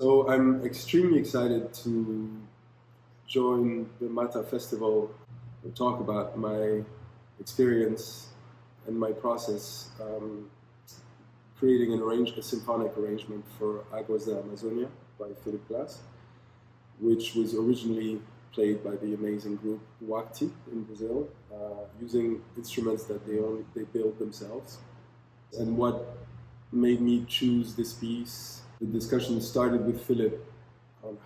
So I'm extremely excited to join the Mata Festival and talk about my experience and my process creating a symphonic arrangement for Aguas de Amazonia by Philip Glass, which was originally played by the amazing group Wakti in Brazil, using instruments that they build themselves. And what made me choose this piece, the discussion started with Philip on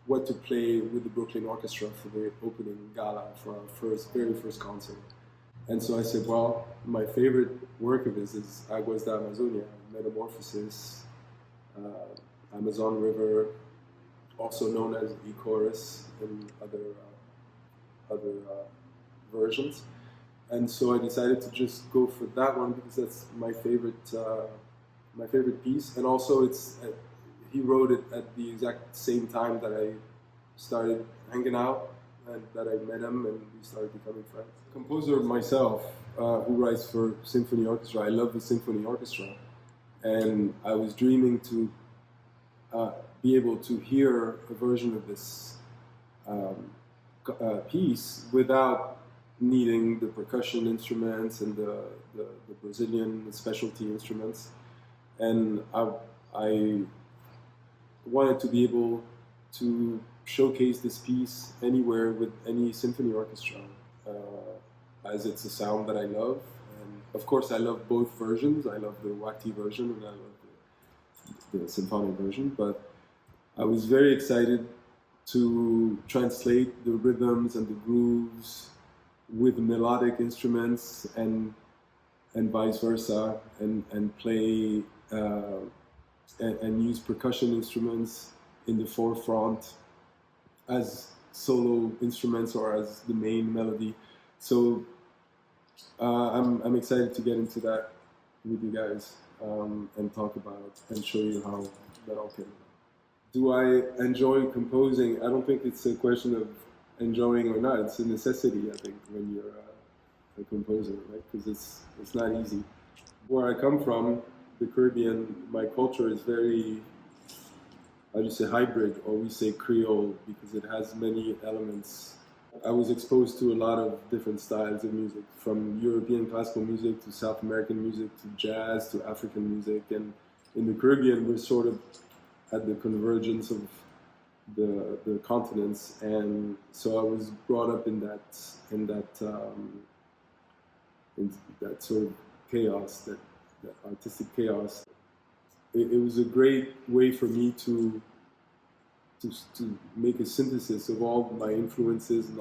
what to play with the Brooklyn Orchestra for the opening gala for our very first concert. And so I said, well, my favorite work of his is Aguas da Amazonia, Metamorphosis, Amazon River, also known as E Chorus in other versions. And so I decided to just go for that one because that's my favorite piece. And also, he wrote it at the exact same time that I started hanging out and that I met him, and we started becoming friends. Composer myself, who writes for symphony orchestra. I love the symphony orchestra, and I was dreaming to be able to hear a version of this piece without needing the percussion instruments and the Brazilian specialty instruments. And I wanted to be able to showcase this piece anywhere with any symphony orchestra, as it's a sound that I love. And of course, I love both versions. I love the Wakti version and I love the symphonic version. But I was very excited to translate the rhythms and the grooves with melodic instruments and vice versa, and play and use percussion instruments in the forefront as solo instruments or as the main melody. So I'm excited to get into that with you guys and talk about and show you how that all came about. Do I enjoy composing? I don't think it's a question of enjoying or not. It's a necessity, I think, when you're a composer, right? Because it's not easy. Where I come from, the Caribbean, my culture is very, I just say hybrid, or we say Creole, because it has many elements. I was exposed to a lot of different styles of music, from European classical music to South American music to jazz to African music. And in the Caribbean, we're sort of at the convergence of the continents, and so I was brought up in that sort of chaos, that artistic chaos. It was a great way for me to make a synthesis of all my influences and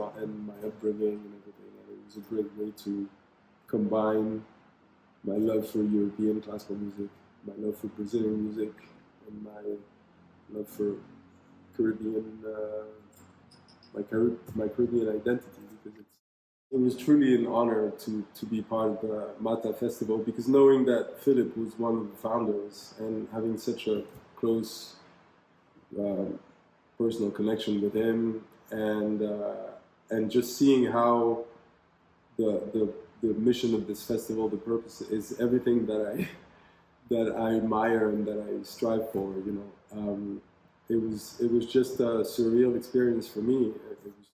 my upbringing and everything. And it was a great way to combine my love for European classical music, my love for Brazilian music, and my love for Caribbean, my Caribbean identity, because it was truly an honor to be part of the Mata Festival, because knowing that Philip was one of the founders and having such a close personal connection with him, and just seeing how the mission of this festival, the purpose, is everything that I admire and that I strive for. It was just a surreal experience for me. It was